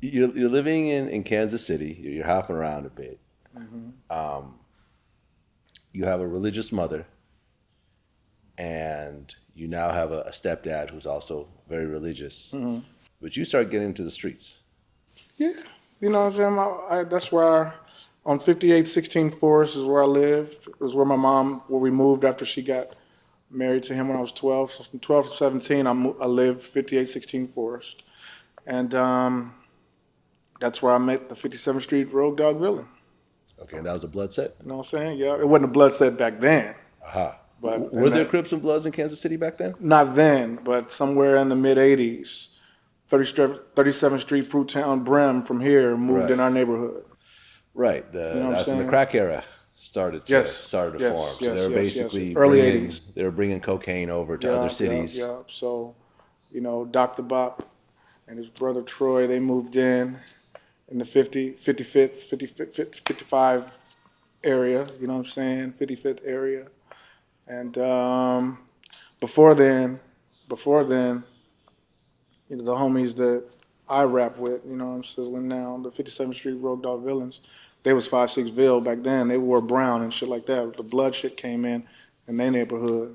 you're living in Kansas City. You're hopping around a bit. Hmm. You have a religious mother, and you now have a stepdad who's also very religious. Hmm. But you start getting into the streets. Yeah, you know what I'm saying? That's where on 5816 Forest is where I lived. It was where my mom, where we moved after she got married to him when I was 12. So from 12 to 17, I lived 5816 Forest. And that's where I met the 57th Street Rogue Dog Villain. Okay, and that was a blood set. You know what I'm saying? Yeah, it wasn't a blood set back then, Aha. but Were and there that, Crips and Bloods in Kansas City back then? not then, but somewhere in the mid 80s, 37th Street Fruittown Brim from here moved in Right. our neighborhood. Right. You know what I'm That's when the saying? crack era Yes, started to form. yes, So they yes, were yes, yes. basically Early 80s. they were bringing cocaine over to other Yeah, yeah, cities. yeah. So, Dr. Bop and his brother Troy, they moved in the 55th, 55 area, you know what I'm saying? 55th area. And before then, before then, the homies that I rap with, I'm sizzling now, the 57th Street Rogue Dog Villains, they was 5'6" back then. They wore brown and shit like that. The blood shit came in their neighborhood.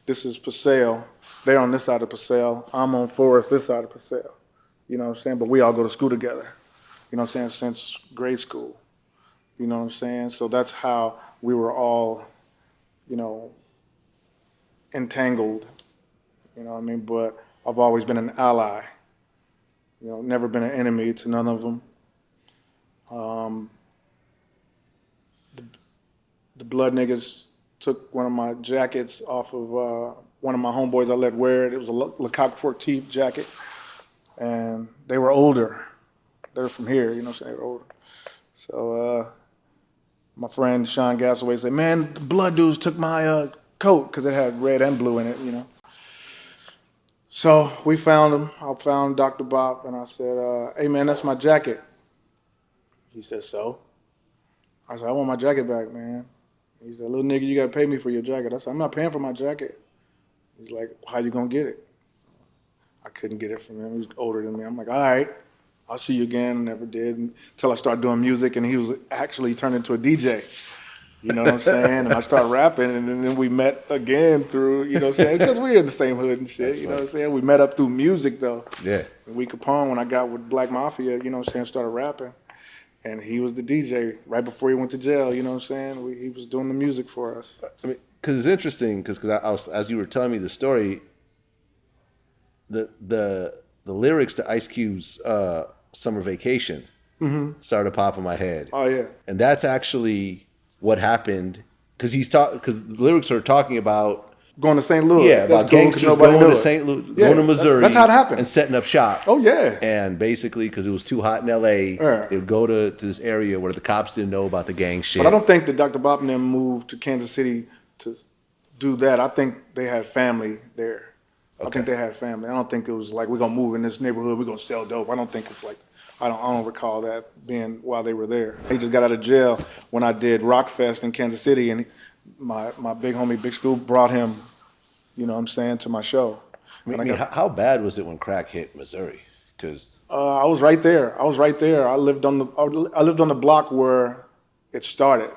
This is Paseo. They're on this side of Paseo. I'm on Forest, this side of Paseo. You know what I'm saying? But we all go to school together. You know what I'm saying? Since grade school. You know what I'm saying? So that's how we were all, you know, entangled. You know what I mean? But I've always been an ally. Never been an enemy to none of them. Um, the blood niggas took one of my jackets off of one of my homeboys I let wear it. It was a Lecoq Portif jacket. And they were older. They were from here, you know what I'm saying? They were older. So my friend Sean Gassaway said, man, the blood dudes took my coat because it had red and blue in it. So we found him. I found Dr. Bob and I said, hey man, that's my jacket. He said, so? I said, I want my jacket back, man. He said, little nigga, you gotta pay me for your jacket. I said, I'm not paying for my jacket. He's like, how you gonna get it? I couldn't get it from him. He was older than me. I'm like, all right, I'll see you again. Never did until I started doing music, and he was actually turned into a DJ. You know what I'm saying? And I started rapping, and then we met again through, you know what I'm saying? Because we're in the same hood and shit, That's you know what funny. I'm saying? We met up through music, though. Yeah. And we Capone, when I got with Black Mafia, you know what I'm saying, started rapping. And he was the DJ right before he went to jail, you know what I'm saying? He was doing the music for us. I mean, because it's interesting because I was as you were telling me the story, the lyrics to Ice Cube's "Summer Vacation" started to pop in my head, Oh, yeah. and that's actually what happened because because the lyrics are talking about Going to St. Louis. yeah That's about cool because gangsters nobody going knew to it. St. Louis, Yeah, going to Missouri, that's how it happened. and setting up shop. Oh, yeah. And basically, because it was too hot in L.A., Yeah. they would go to this area where the cops didn't know about the gang shit. But I don't think that Dr. Bob and them moved to Kansas City to do that. I think they had family there. I Okay. think they had family. I don't think it was like, we're going to move in this neighborhood, we're going to sell dope. I don't think it's like, I don't recall that being while they were there. He just got out of jail when I did Rockfest in Kansas City, and my big homie, Big Scoop, brought him, you know what I'm saying, to my show. I And mean, how bad was it when crack hit Missouri? Because I was right there. I was right there. I lived on the block where it started.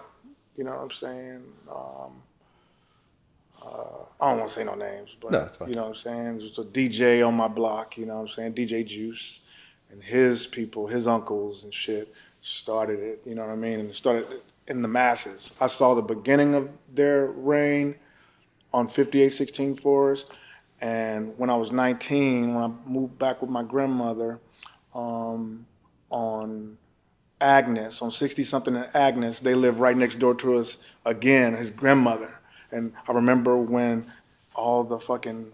You know what I'm saying? I don't want to say no names, but No, that's fine. you know what I'm saying? There's a DJ on my block, you know what I'm saying? DJ Juice and his people, his uncles and shit started it, you know what I mean? And it started in the masses. I saw the beginning of their reign on 5816 Forest. And when I was 19, when I moved back with my grandmother on Agnes, on 60 something in Agnes, they lived right next door to us again, his grandmother. And I remember when all the fucking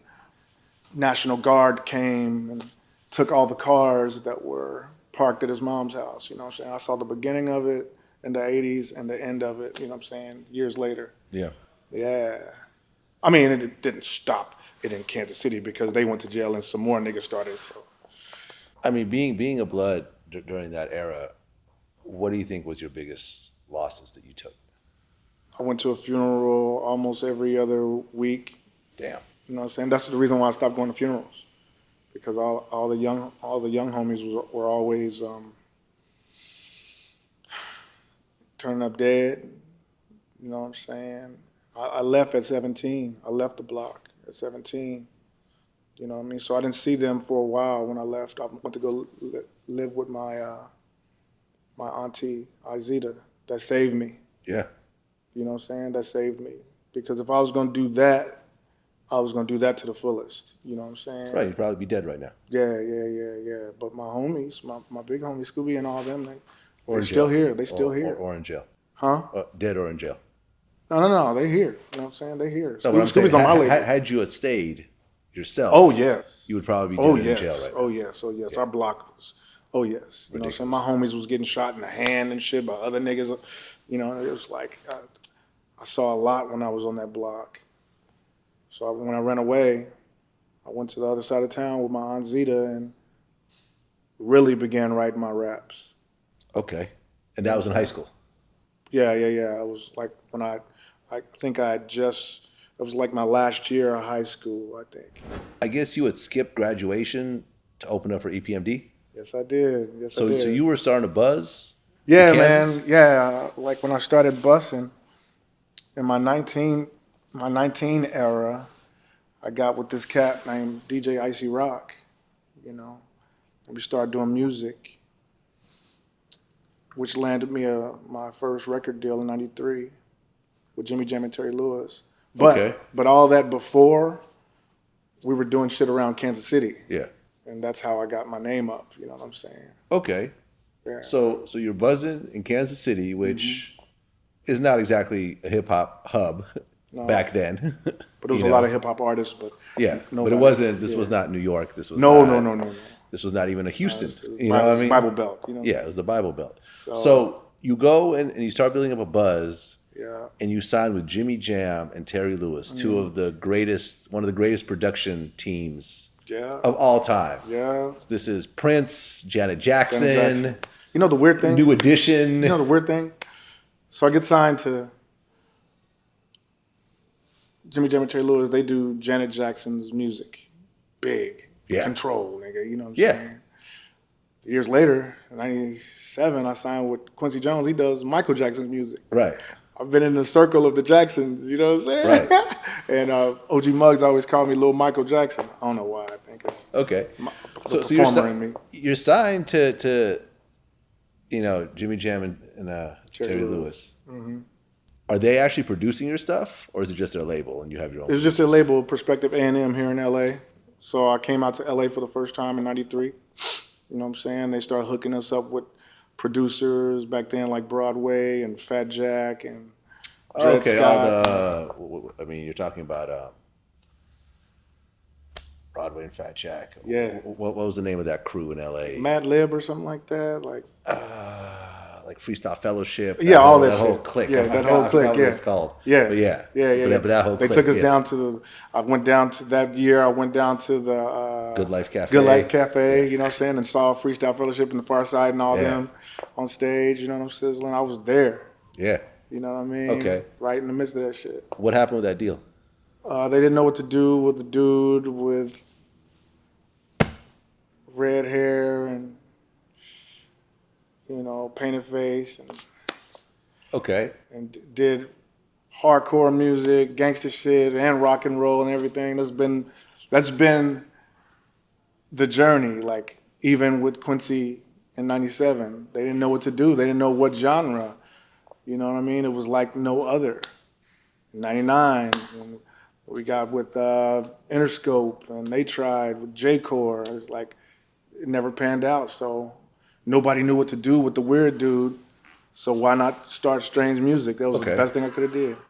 National Guard came and took all the cars that were parked at his mom's house, you know what I'm saying? I saw the beginning of it in the 80s and the end of it, you know what I'm saying, years later. yeah, Yeah. I mean, it didn't stop it in Kansas City because they went to jail and some more niggas started, so. I mean, being a blood during that era, what do you think was your biggest losses that you took? I went to a funeral almost every other week. Damn. You know what I'm saying? That's the reason why I stopped going to funerals. because all the young homies were always turning up dead. You know what I'm saying? I left at 17. I left the block at 17. You know what I mean? So I didn't see them for a while when I left. I went to go live with my my auntie, Izita, that saved me. Yeah. You know what I'm saying? That saved me. Because if I was going to do that, I was going to do that to the fullest. You know what I'm saying? Right. You'd probably be dead right now. Yeah. But my homies, my big homies, Scooby and all them, they're in still jail. here. They still here. Or in jail. Huh? Dead or in jail. No, they here. You know what I'm saying? They here. No, what I'm Scooby's saying, on my label. had you had stayed yourself, Oh, yes. you would probably be dead or in jail right now. Oh, yes. Our block was, oh, yes. You know what I'm saying? My homies was getting shot in the hand and shit by other niggas. You know, it was like, I saw a lot when I was on that block. So when I ran away, I went to the other side of town with my Aunt Zita and really began writing my raps. Okay. And that was in high school? Yeah. I was like, I think I had just, it was like my last year of high school, I think. I guess you had skipped graduation to open up for EPMD? Yes, I did. I did. So you were starting to buzz? Yeah, in Kansas? man. Yeah, like when I started bussing in my 19 era, I got with this cat named DJ Icy Rock, you know, and we started doing music, which landed me my first record deal in '93 with Jimmy Jam and Terry Lewis. But all that before, we were doing shit around Kansas City. Yeah. And that's how I got my name up, you know what I'm saying? Okay. Yeah. So you're buzzing in Kansas City, which is not exactly a hip hop hub back then. But there was a lot of hip hop artists, but yeah. But it wasn't. This was not New York. This was no. This was not even a Houston. You know what I mean? Bible Belt. You know? Yeah, it was the Bible Belt. So you go and you start building up a buzz. Yeah. And you signed with Jimmy Jam and Terry Lewis, one of the greatest production teams of all time. Yeah. This is Prince, Janet Jackson. You know the weird thing? New Edition. You know the weird thing? So I get signed to Jimmy Jam and Terry Lewis. They do Janet Jackson's music. Big. Yeah. Control, nigga. You know what I'm saying? Years later, in '97, I signed with Quincy Jones. He does Michael Jackson's music. Right. I've been in the circle of the Jacksons, you know what I'm saying? Right. And OG Muggs always called me Little Michael Jackson. I don't know why. I think it's So performer in me. You're signed to Jimmy Jam and Terry Lewis. Mm-hmm. Are they actually producing your stuff, or is it just their label and you have your own? It was just their label, Perspective A&M here in LA. So I came out to LA for the first time in '93. You know what I'm saying? They started hooking us up with producers back then, like Broadway and Fat Jack and Dred Scott. You're talking about Broadway and Fat Jack. Yeah. What was the name of that crew in LA? Mad Lib or something like that, like Freestyle Fellowship. All that whole shit. clique. Yeah, that whole clique. Yeah, it's called. Yeah, But that whole they clique, took us down to I went down to the Good Life Cafe. Good Life Cafe. You know what I'm saying, and saw Freestyle Fellowship and the Far Side and all them on stage. You know what I'm sizzling. I was there. Yeah. You know what I mean? Okay. Right in the midst of that shit. What happened with that deal? They didn't know what to do with the dude with red hair and painted face and did hardcore music, gangster shit, and rock and roll and everything. That's been the journey. Like even with Quincy in '97, they didn't know what to do. They didn't know what genre. You know what I mean? It was like no other. In '99, we got with Interscope, and they tried with J-Core. It was like it never panned out. So nobody knew what to do with the weird dude. So why not start Strange Music? That was the best thing I could have did.